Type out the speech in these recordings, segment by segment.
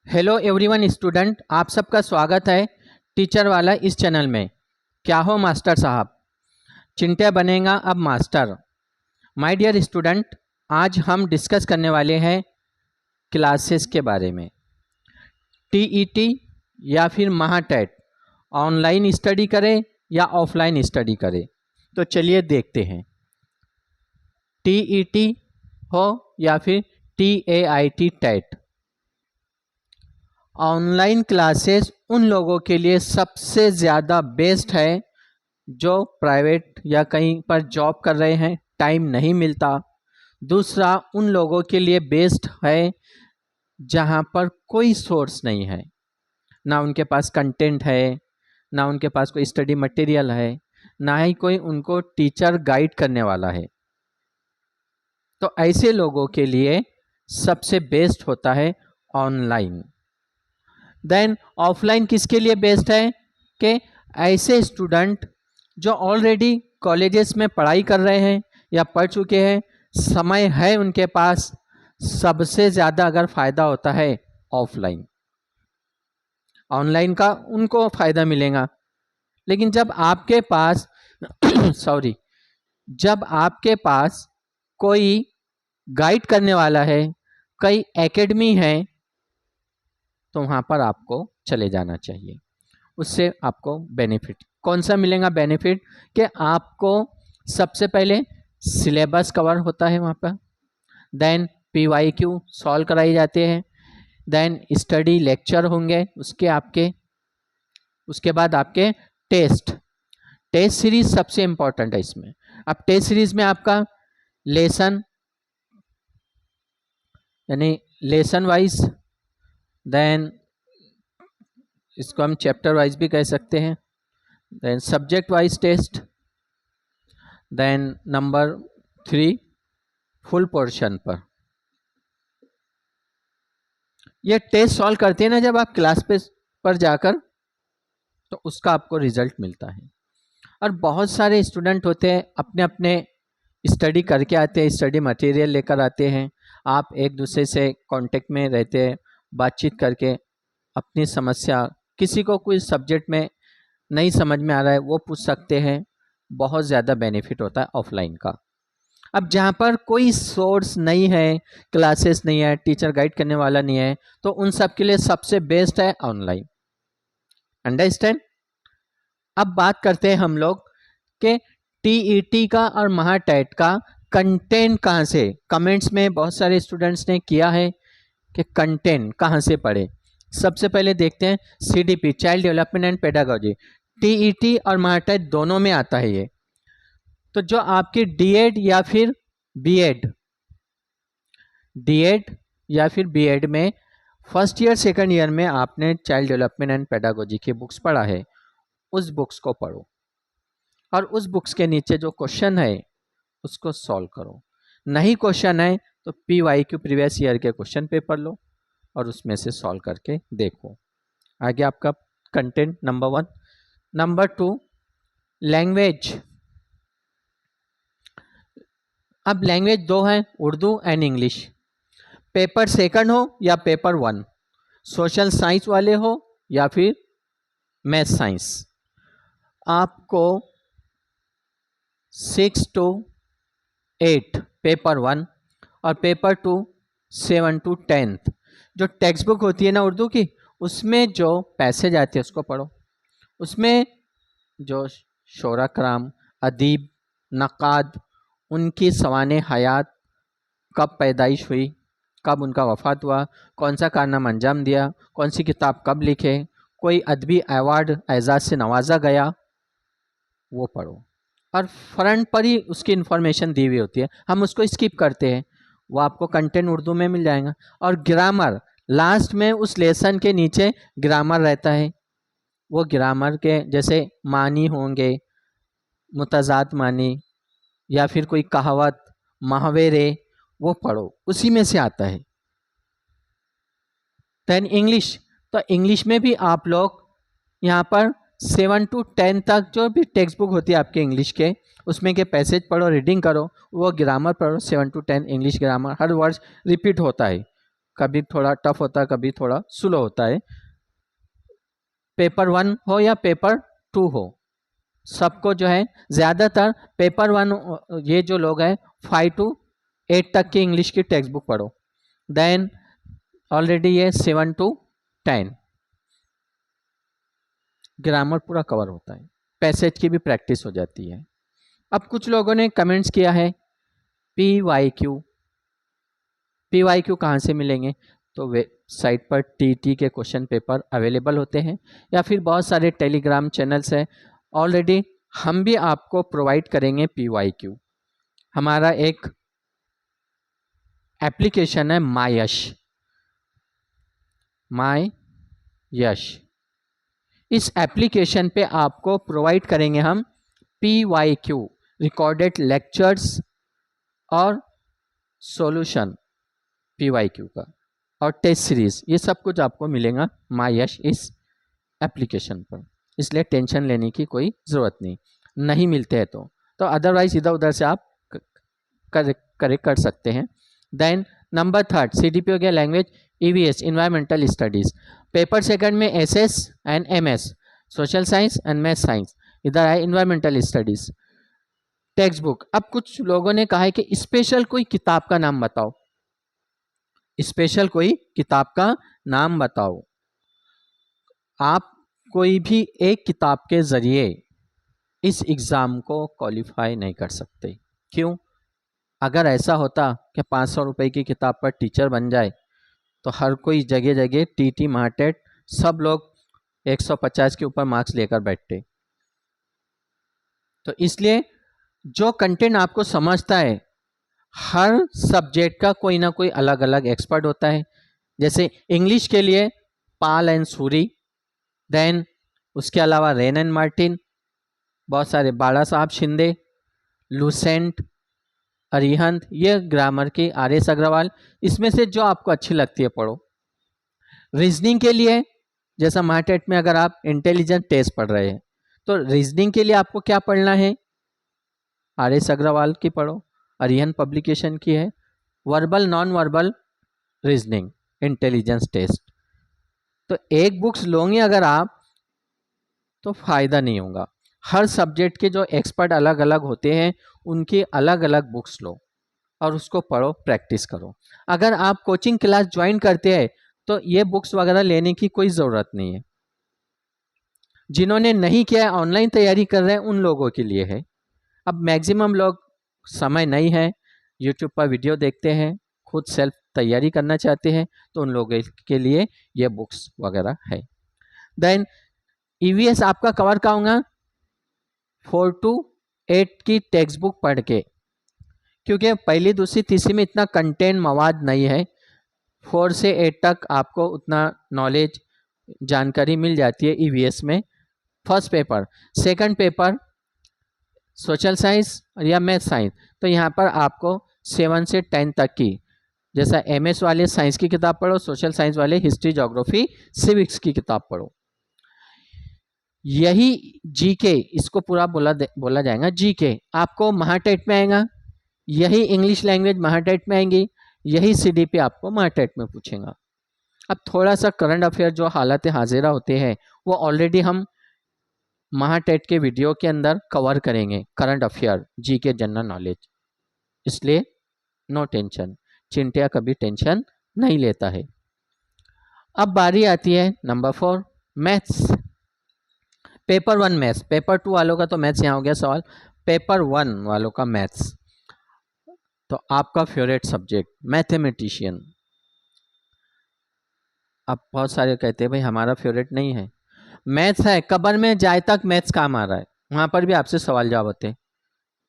Hello everyone student, आप सबका स्वागत है टीचर वाला इस चैनल में। क्या हो मास्टर साहब, चिंटे बनेगा अब मास्टर। माय डियर स्टूडेंट, आज हम डिस्कस करने वाले हैं क्लासेस के बारे में। टीईटी या फिर महाटेट, ऑनलाइन स्टडी करें या ऑफलाइन स्टडी करें। तो चलिए देखते हैं। टीईटी हो या फिर टीएआईटी टेट, ऑनलाइन क्लासेस उन लोगों के लिए सबसे ज़्यादा बेस्ट है जो प्राइवेट या कहीं पर जॉब कर रहे हैं, टाइम नहीं मिलता। दूसरा, उन लोगों के लिए बेस्ट है जहां पर कोई सोर्स नहीं है, ना उनके पास कंटेंट है, ना उनके पास कोई स्टडी मटेरियल है, ना ही कोई उनको टीचर गाइड करने वाला है। तो ऐसे लोगों के लिए सबसे बेस्ट होता है ऑनलाइन। देन ऑफलाइन किसके लिए बेस्ट है कि ऐसे स्टूडेंट जो ऑलरेडी कॉलेजेस में पढ़ाई कर रहे हैं या पढ़ चुके हैं, समय है उनके पास, सबसे ज़्यादा अगर फ़ायदा होता है ऑफलाइन। ऑनलाइन का उनको फ़ायदा मिलेगा, लेकिन जब आपके पास जब आपके पास कोई गाइड करने वाला है, कई एकेडमी है, तो वहाँ पर आपको चले जाना चाहिए। उससे आपको बेनिफिट कौन सा मिलेगा? बेनिफिट कि आपको सबसे पहले सिलेबस कवर होता है वहाँ पर, देन पीवाईक्यू सॉल्व कराई जाते हैं, देन स्टडी लेक्चर होंगे उसके बाद आपके टेस्ट सीरीज सबसे इम्पॉर्टेंट है इसमें। अब टेस्ट सीरीज में आपका लेसन यानी लेसन वाइज, देन इसको हम चैप्टर वाइज भी कह सकते हैं, then subject wise test, then number 3 full portion पर। ये टेस्ट सॉल्व करते हैं ना जब आप क्लास पर जाकर, तो उसका आपको रिजल्ट मिलता है। और बहुत सारे स्टूडेंट होते हैं अपने अपने स्टडी करके आते हैं, स्टडी मटेरियल लेकर आते हैं। आप एक दूसरे से कांटेक्ट में रहते हैं, बातचीत करके अपनी समस्या, किसी को कोई सब्जेक्ट में नहीं समझ में आ रहा है वो पूछ सकते हैं। बहुत ज़्यादा बेनिफिट होता है ऑफलाइन का। अब जहाँ पर कोई सोर्स नहीं है, क्लासेस नहीं है, टीचर गाइड करने वाला नहीं है, तो उन सब के लिए सबसे बेस्ट है ऑनलाइन। अंडरस्टैंड? अब बात करते हैं हम लोग कि टीईटी का और महाटेट का कंटेंट कहाँ से। कमेंट्स में बहुत सारे स्टूडेंट्स ने किया है कि कंटेंट कहाँ से पढ़े। सबसे पहले देखते हैं CDP, child development and pedagogy. TET और महाटेट दोनों में आता है ये। तो जो आपकी डीएड या फिर बीएड में फर्स्ट ईयर सेकंड ईयर में आपने चाइल्ड डेवलपमेंट एंड पेडागोजी की बुक्स पढ़ा है, उस बुक्स को पढ़ो और उस बुक्स के नीचे जो क्वेश्चन है उसको सॉल्व करो। नहीं क्वेश्चन है तो पीवाईक्यू प्रीवियस ईयर के क्वेश्चन पेपर लो और उसमें से सॉल्व करके देखो। आगे आपका कंटेंट नंबर 1। Number 2, language. अब लैंग्वेज 2 है, Urdu and English. Paper second हो या पेपर 1, सोशल साइंस वाले हो या फिर मैथ साइंस, आपको 6 to 8 पेपर 1 और पेपर 2 7 to 10 जो टेक्स्ट बुक होती है ना उर्दू की, उसमें जो पैसेज आते हैं उसको पढ़ो। उसमें जो शोरा कराम, अदीब, नक़ाद, उनकी सवाने हयात, कब पैदाइश हुई, कब उनका वफ़ात हुआ, कौन सा कारनामा अंजाम दिया, कौन सी किताब कब लिखे, कोई अदबी अवार्ड एजाज़ से नवाजा गया, वो पढ़ो। और फ्रंट पर ही उसकी इन्फॉर्मेशन दी हुई होती है, हम उसको स्किप करते हैं, वो आपको कंटेंट उर्दू में मिल जाएगा। और ग्रामर लास्ट में उस लेसन के नीचे ग्रामर रहता है, वो ग्रामर के जैसे मानी होंगे, मुतज़ाद मानी या फिर कोई कहावत, मुहावरे, वो पढ़ो, उसी में से आता है। देन इंग्लिश, तो इंग्लिश में भी आप लोग यहाँ पर 7 to 10 तक जो भी टेक्स्ट बुक होती है आपके इंग्लिश के, उसमें के पैसेज पढ़ो, रीडिंग करो, वो ग्रामर पढ़ो। 7 to 10 English grammar, her word repeat होता है, कभी थोड़ा टफ होता है, कभी थोड़ा स्लो होता है। पेपर 1 हो या पेपर 2 हो, सबको जो है ज़्यादातर पेपर 1 ये जो लोग हैं 5 to 8 तक की इंग्लिश की टेक्स्ट बुक पढ़ो, देन ऑलरेडी ये 7 to 10 ग्रामर पूरा कवर होता है, पैसेज की भी प्रैक्टिस हो जाती है। अब कुछ लोगों ने कमेंट्स किया है PYQ कहाँ से मिलेंगे? तो वेबसाइट पर TT के क्वेश्चन पेपर अवेलेबल होते हैं, या फिर बहुत सारे टेलीग्राम चैनल्स हैं, ऑलरेडी हम भी आपको प्रोवाइड करेंगे PYQ। हमारा एक एप्लीकेशन है माय यश, इस एप्लीकेशन पे आपको प्रोवाइड करेंगे हम PYQ रिकॉर्डेड लेक्चर्स और सॉल्यूशन PYQ का और टेस्ट सीरीज, ये सब कुछ आपको मिलेगा माय यश इस एप्लीकेशन पर, इसलिए टेंशन लेने की कोई ज़रूरत नहीं मिलते हैं तो अदरवाइज इधर उधर से आप करेक्ट कर सकते हैं। देन नंबर 3 CDP हो गया, language EVS environmental studies, paper second में SS and MS social science and math science, इधर आए इन्वायरमेंटल स्टडीज़। टेक्स्ट बुक, अब कुछ लोगों ने कहा है कि स्पेशल कोई किताब का नाम बताओ, स्पेशल कोई किताब का नाम बताओ। आप कोई भी एक किताब के ज़रिए इस एग्ज़ाम को क्वालिफाई नहीं कर सकते। क्यों? अगर ऐसा होता कि 500 रुपये की किताब पर टीचर बन जाए तो हर कोई जगह जगह TT मार्टेट सब लोग 150 के ऊपर मार्क्स लेकर बैठते। तो इसलिए जो कंटेंट आपको समझता है, हर सब्जेक्ट का कोई ना कोई अलग अलग एक्सपर्ट होता है। जैसे इंग्लिश के लिए पाल एंड सूरी, देन उसके अलावा रेन एंड मार्टिन, बहुत सारे बाला साहब शिंदे, लुसेंट, अरिहंत, ये ग्रामर की RS अग्रवाल, इसमें से जो आपको अच्छी लगती है पढ़ो। रीजनिंग के लिए जैसा मार्टेट में अगर आप इंटेलिजेंस टेस्ट पढ़ रहे हैं तो रीजनिंग के लिए आपको क्या पढ़ना है? RS अग्रवाल की पढ़ो, अरिहंत पब्लिकेशन की है, verbal non verbal reasoning intelligence test. तो एक बुक्स लोगे अगर आप तो फ़ायदा नहीं होगा। हर सब्जेक्ट के जो एक्सपर्ट अलग अलग होते हैं उनकी अलग अलग बुक्स लो और उसको पढ़ो, प्रैक्टिस करो। अगर आप कोचिंग क्लास ज्वाइन करते हैं तो ये बुक्स वगैरह लेने की कोई ज़रूरत नहीं है। जिन्होंने नहीं किया है, ऑनलाइन तैयारी कर रहे हैं, उन लोगों के लिए है। अब मैक्सिमम लोग समय नहीं है, यूट्यूब पर वीडियो देखते हैं, खुद सेल्फ तैयारी करना चाहते हैं, तो उन लोगों के लिए ये बुक्स वगैरह है। देन EVS आपका कवर का होगा 4 to 8 की टेक्स्ट बुक पढ़ के, क्योंकि पहली दूसरी तीसरी में इतना कंटेंट मवाद नहीं है। 4 से 8 तक आपको उतना नॉलेज जानकारी मिल जाती है EVS में। First paper, second paper social science या मैथ साइंस, तो यहाँ पर आपको 7 से 10 तक की, जैसा MS वाले साइंस की किताब पढ़ो, सोशल साइंस वाले हिस्ट्री, ज्योग्राफी, सिविक्स की किताब पढ़ो। यही GK, इसको पूरा बोला जाएगा GK, आपको महाटेट में आएगा। यही इंग्लिश लैंग्वेज महाटेट में आएंगी, यही CDP आपको महाटेट में पूछेगा। अब थोड़ा सा करंट अफेयर जो हालत हाजिरा होते हैं वो ऑलरेडी हम महाटेट के वीडियो के अंदर कवर करेंगे, current affair, GK, general knowledge, इसलिए नो टेंशन, चिंटिया कभी टेंशन नहीं लेता है। अब बारी आती है number 4 maths. Paper 1 maths, paper 2 वालों का तो मैथ्स यहाँ हो गया सवाल, पेपर 1 वालों का मैथ्स। तो आपका फेवरेट सब्जेक्ट मैथमेटिशियन। अब बहुत सारे कहते हैं भाई हमारा फेवरेट नहीं है, मैथ्स है, कब्र में जाए तक मैथ्स काम आ रहा है, वहाँ पर भी आपसे सवाल जवाब होते हैं,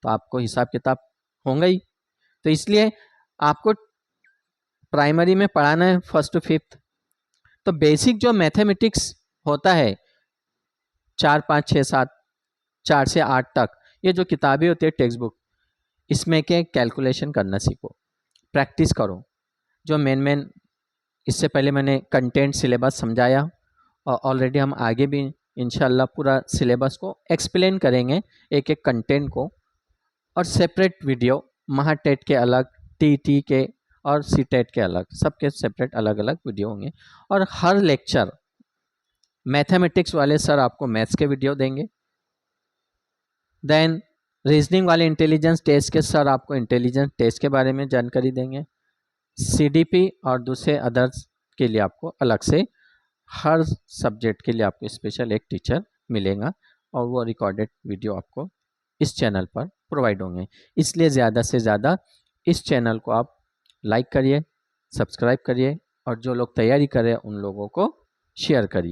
तो आपको हिसाब किताब होंगे ही। तो इसलिए आपको प्राइमरी में पढ़ाना है 1st to 5th, तो बेसिक जो मैथमेटिक्स होता है 4, 5, 6, 7, 4 से 8 तक, ये जो किताबें होती है टेक्स्ट बुक, इसमें के कैलकुलेशन करना सीखो, प्रैक्टिस करो। जो मेन इससे पहले मैंने कंटेंट सिलेबस समझाया और ऑलरेडी हम आगे भी इंशाल्लाह पूरा सिलेबस को एक्सप्लेन करेंगे, एक एक कंटेंट को, और सेपरेट वीडियो महाटेट के अलग, TT के और सीटेट के अलग, सबके सेपरेट अलग अलग वीडियो होंगे। और हर लेक्चर मैथमेटिक्स वाले सर आपको मैथ्स के वीडियो देंगे, देन रीजनिंग वाले इंटेलिजेंस टेस्ट के सर आपको इंटेलिजेंस टेस्ट के बारे में जानकारी देंगे, सीडीपी और दूसरे अदर्स के लिए आपको अलग से हर सब्जेक्ट के लिए आपको स्पेशल एक टीचर मिलेगा और वो रिकॉर्डेड वीडियो आपको इस चैनल पर प्रोवाइड होंगे। इसलिए ज़्यादा से ज़्यादा इस चैनल को आप लाइक करिए, सब्सक्राइब करिए और जो लोग तैयारी कर रहे हैं उन लोगों को शेयर करिए।